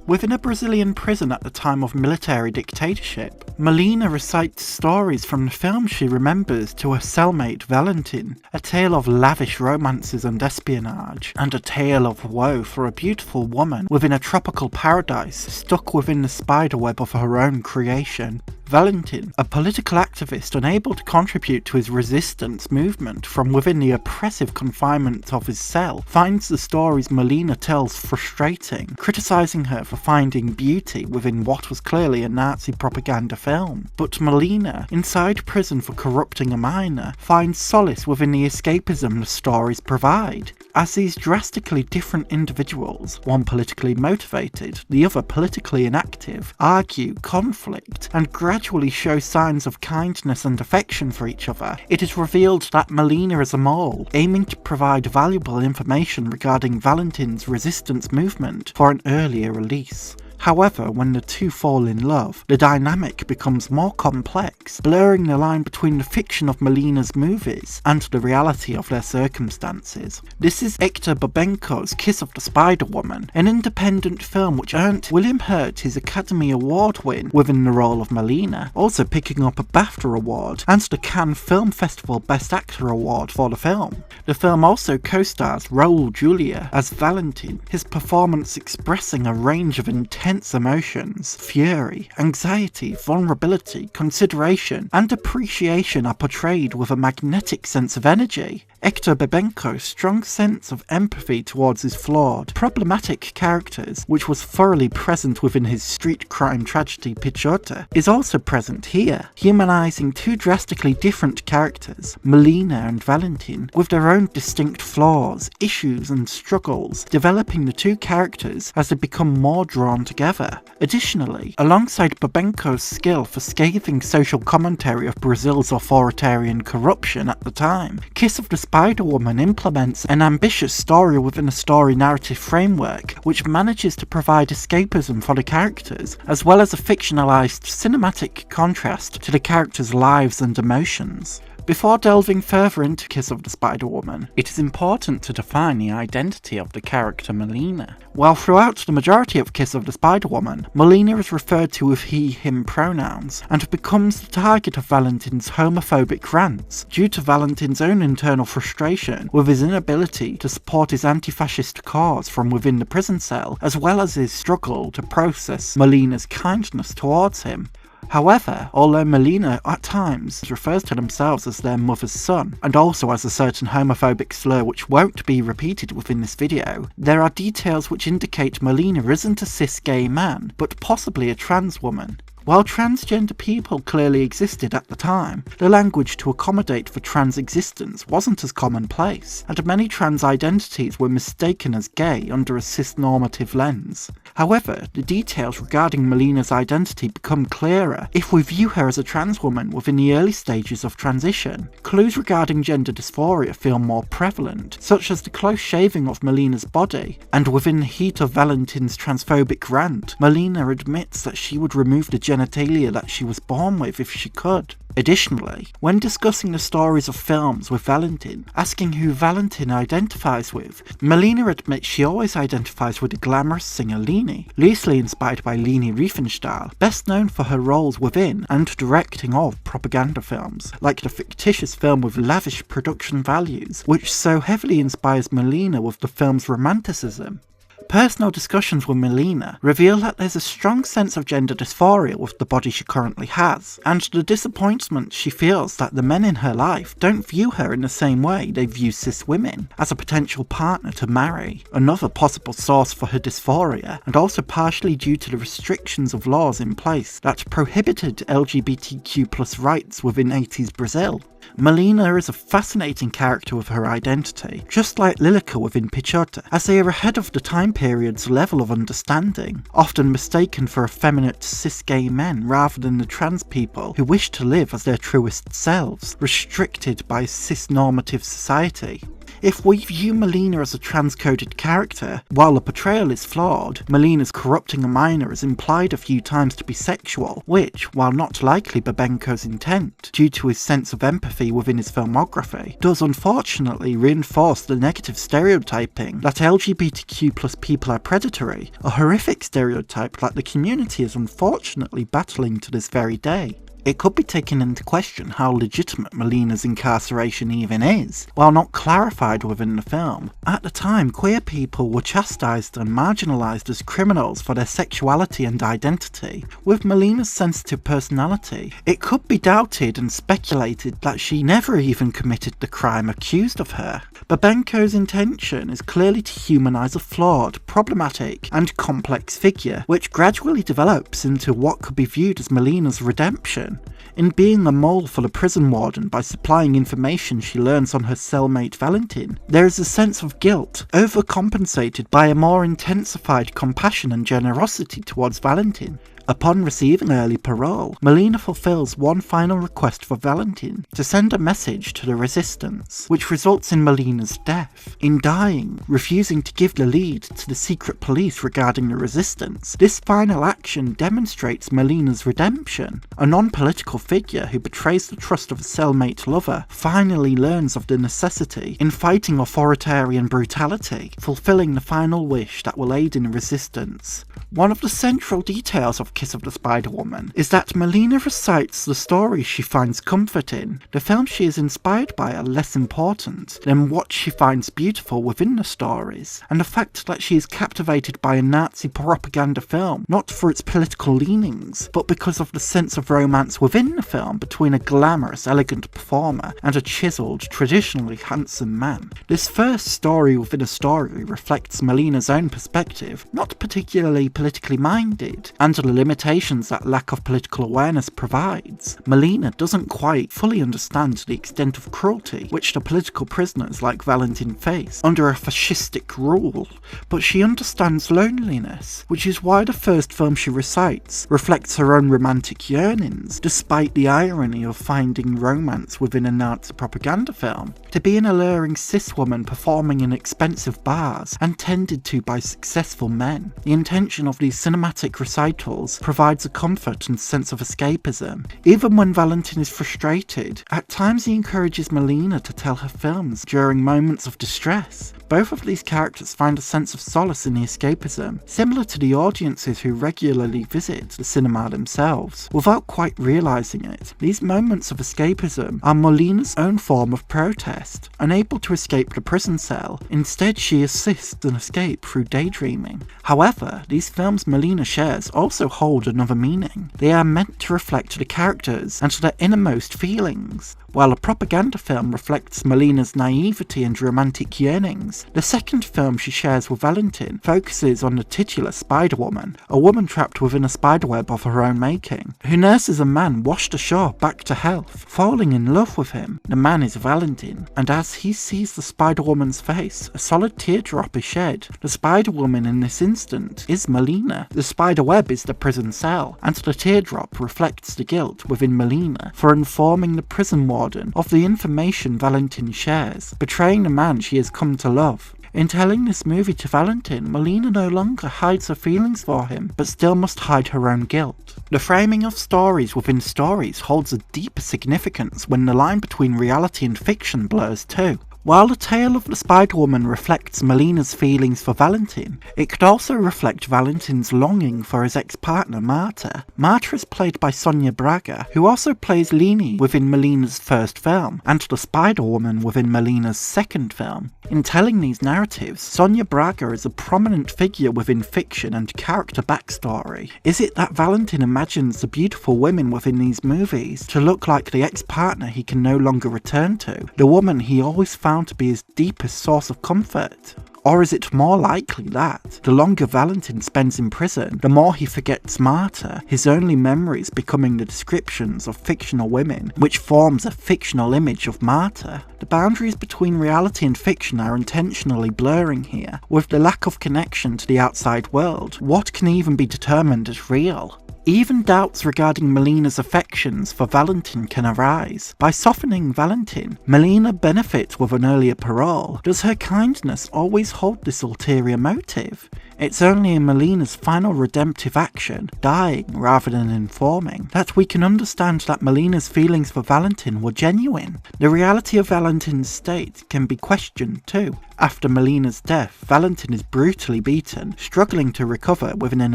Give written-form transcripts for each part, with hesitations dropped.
Within a Brazilian prison at the time of military dictatorship, Molina recites stories from the film she remembers to her cellmate Valentin, a tale of lavish romances and espionage, and a tale of woe for a beautiful woman within a tropical paradise stuck within the spiderweb of her own creation. Valentin, a political activist unable to contribute to his resistance movement from within the oppressive confinement of his cell, finds the stories Molina tells frustrating, criticising her for finding beauty within what was clearly a Nazi propaganda film. But Molina, inside prison for corrupting a minor, finds solace within the escapism the stories provide. As these drastically different individuals, one politically motivated, the other politically inactive, argue, conflict, and gradually show signs of kindness and affection for each other, it is revealed that Molina is a mole, aiming to provide valuable information regarding Valentin's resistance movement for an earlier release. However, when the two fall in love, the dynamic becomes more complex, blurring the line between the fiction of Molina's movies and the reality of their circumstances. This is Héctor Babenco's Kiss of the Spider Woman, an independent film which earned William Hurt his Academy Award win within the role of Molina, also picking up a BAFTA award and the Cannes Film Festival Best Actor award for the film. The film also co-stars Raul Julia as Valentin, his performance expressing a range of intense emotions. Fury, anxiety, vulnerability, consideration, and appreciation are portrayed with a magnetic sense of energy. Héctor Babenco's strong sense of empathy towards his flawed, problematic characters, which was thoroughly present within his street crime tragedy Pichota, is also present here, humanizing two drastically different characters, Molina and Valentin, with their own distinct flaws, issues, and struggles, developing the two characters as they become more drawn together. Additionally, alongside Babenco's skill for scathing social commentary of Brazil's authoritarian corruption at the time, Kiss of the Spider Woman implements an ambitious story within a story narrative framework, which manages to provide escapism for the characters, as well as a fictionalized cinematic contrast to the characters' lives and emotions. Before delving further into Kiss of the Spider Woman, it is important to define the identity of the character Molina. While throughout the majority of Kiss of the Spider Woman, Molina is referred to with he/him pronouns, and becomes the target of Valentin's homophobic rants, due to Valentin's own internal frustration with his inability to support his anti-fascist cause from within the prison cell, as well as his struggle to process Molina's kindness towards him. However, although Molina at times refers to themselves as their mother's son, and also as a certain homophobic slur which won't be repeated within this video, there are details which indicate Molina isn't a cis gay man, but possibly a trans woman. While transgender people clearly existed at the time, the language to accommodate for trans existence wasn't as commonplace, and many trans identities were mistaken as gay under a cis-normative lens. However, the details regarding Molina's identity become clearer if we view her as a trans woman within the early stages of transition. Clues regarding gender dysphoria feel more prevalent, such as the close shaving of Molina's body, and within the heat of Valentin's transphobic rant, Molina admits that she would remove the genitalia that she was born with if she could. Additionally, when discussing the stories of films with Valentin, asking who Valentin identifies with, Molina admits she always identifies with the glamorous singer Leni, loosely inspired by Leni Riefenstahl, best known for her roles within and directing of propaganda films, like the fictitious film with lavish production values, which so heavily inspires Molina with the film's romanticism. Personal discussions with Molina reveal that there's a strong sense of gender dysphoria with the body she currently has, and the disappointment she feels that the men in her life don't view her in the same way they view cis women, as a potential partner to marry, another possible source for her dysphoria, and also partially due to the restrictions of laws in place that prohibited LGBTQ+ rights within 80s Brazil. Molina is a fascinating character with her identity, just like Lilica within Pichota, as they are ahead of the time period's level of understanding, often mistaken for effeminate cis-gay men rather than the trans people who wish to live as their truest selves, restricted by cis-normative society. If we view Molina as a trans-coded character, while the portrayal is flawed, Molina's corrupting a minor is implied a few times to be sexual, which, while not likely Babenco's intent, due to his sense of empathy empathy within his filmography does unfortunately reinforce the negative stereotyping that LGBTQ plus people are predatory, a horrific stereotype that the community is unfortunately battling to this very day. It could be taken into question how legitimate Molina's incarceration even is, while not clarified within the film. At the time, queer people were chastised and marginalised as criminals for their sexuality and identity. With Molina's sensitive personality, it could be doubted and speculated that she never even committed the crime accused of her. Babenco's intention is clearly to humanise a flawed, problematic, and complex figure, which gradually develops into what could be viewed as Molina's redemption. In being a mole for the prison warden by supplying information she learns on her cellmate Valentin, there is a sense of guilt, overcompensated by a more intensified compassion and generosity towards Valentin. Upon receiving early parole, Molina fulfills one final request for Valentin to send a message to the resistance, which results in Molina's death. In dying, refusing to give the lead to the secret police regarding the resistance, this final action demonstrates Molina's redemption. A non-political figure who betrays the trust of a cellmate lover finally learns of the necessity in fighting authoritarian brutality, fulfilling the final wish that will aid in resistance. One of the central details of Kiss of the Spider-Woman is that Molina recites the stories she finds comfort in. The films she is inspired by are less important than what she finds beautiful within the stories, and the fact that she is captivated by a Nazi propaganda film, not for its political leanings, but because of the sense of romance within the film between a glamorous, elegant performer and a chiselled, traditionally handsome man. This first story within a story reflects Molina's own perspective, not particularly politically minded, and the limitations that lack of political awareness provides. Molina doesn't quite fully understand the extent of cruelty which the political prisoners like Valentin face under a fascistic rule, but she understands loneliness, which is why the first film she recites reflects her own romantic yearnings, despite the irony of finding romance within a Nazi propaganda film. To be an alluring cis woman performing in expensive bars and tended to by successful men, the intention of these cinematic recitals provides a comfort and sense of escapism. Even when Valentin is frustrated, at times he encourages Molina to tell her films during moments of distress. Both of these characters find a sense of solace in the escapism, similar to the audiences who regularly visit the cinema themselves. Without quite realising it, these moments of escapism are Molina's own form of protest. Unable to escape the prison cell, instead she assists an escape through daydreaming. However, these films Molina shares also hold another meaning. They are meant to reflect the characters and their innermost feelings. While a propaganda film reflects Molina's naivety and romantic yearnings, the second film she shares with Valentin focuses on the titular Spider-Woman, a woman trapped within a spiderweb of her own making, who nurses a man washed ashore back to health, falling in love with him. The man is Valentin, and as he sees the Spider-Woman's face, a solid teardrop is shed. The Spider-Woman in this instant is Molina. The spiderweb is the prison cell, and the teardrop reflects the guilt within Molina for informing the prison warden of the information Valentin shares, betraying the man she has come to love. In telling this movie to Valentin, Molina no longer hides her feelings for him, but still must hide her own guilt. The framing of stories within stories holds a deeper significance when the line between reality and fiction blurs too. While the tale of the Spider-Woman reflects Molina's feelings for Valentin, it could also reflect Valentin's longing for his ex-partner Marta. Marta is played by Sonia Braga, who also plays Lini within Molina's first film, and the Spider-Woman within Molina's second film. In telling these narratives, Sonia Braga is a prominent figure within fiction and character backstory. Is it that Valentin imagines the beautiful women within these movies to look like the ex-partner he can no longer return to, the woman he always found to be his deepest source of comfort? Or is it more likely that, the longer Valentin spends in prison, the more he forgets Marta, his only memories becoming the descriptions of fictional women, which forms a fictional image of Marta? The boundaries between reality and fiction are intentionally blurring here. With the lack of connection to the outside world, what can even be determined as real? Even doubts regarding Molina's affections for Valentin can arise. By softening Valentin, Molina benefits with an earlier parole. Does her kindness always hold this ulterior motive? It's only in Molina's final redemptive action, dying rather than informing, that we can understand that Molina's feelings for Valentin were genuine. The reality of Valentin's state can be questioned too. After Molina's death, Valentin is brutally beaten, struggling to recover within an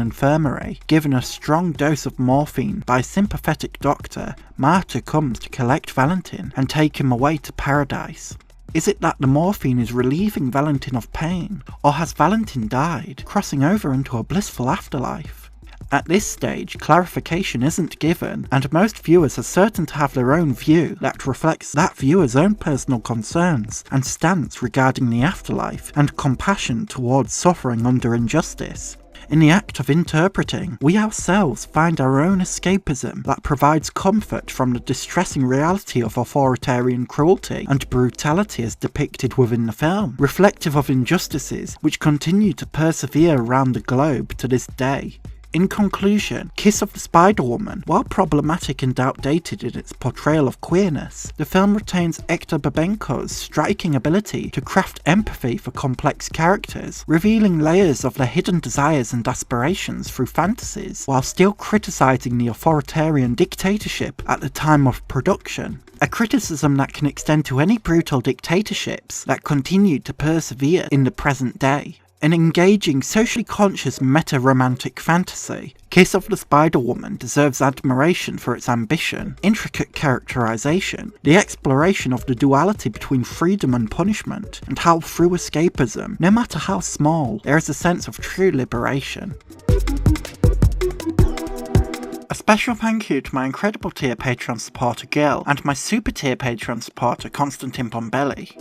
infirmary. Given a strong dose of morphine by a sympathetic doctor, Marta comes to collect Valentin and take him away to paradise. Is it that the morphine is relieving Valentin of pain, or has Valentin died, crossing over into a blissful afterlife? At this stage, clarification isn't given, and most viewers are certain to have their own view that reflects that viewer's own personal concerns and stance regarding the afterlife, and compassion towards suffering under injustice. In the act of interpreting, we ourselves find our own escapism that provides comfort from the distressing reality of authoritarian cruelty and brutality as depicted within the film, reflective of injustices which continue to persevere around the globe to this day. In conclusion, Kiss of the Spider-Woman, while problematic and outdated in its portrayal of queerness, the film retains Héctor Babenco's striking ability to craft empathy for complex characters, revealing layers of their hidden desires and aspirations through fantasies, while still criticising the authoritarian dictatorship at the time of production. A criticism that can extend to any brutal dictatorships that continue to persevere in the present day. An engaging, socially conscious meta-romantic fantasy, Kiss of the Spider-Woman deserves admiration for its ambition, intricate characterization, the exploration of the duality between freedom and punishment, and how through escapism, no matter how small, there is a sense of true liberation. A special thank you to my incredible tier Patreon supporter Gil, and my super tier Patreon supporter Constantine Bombelli.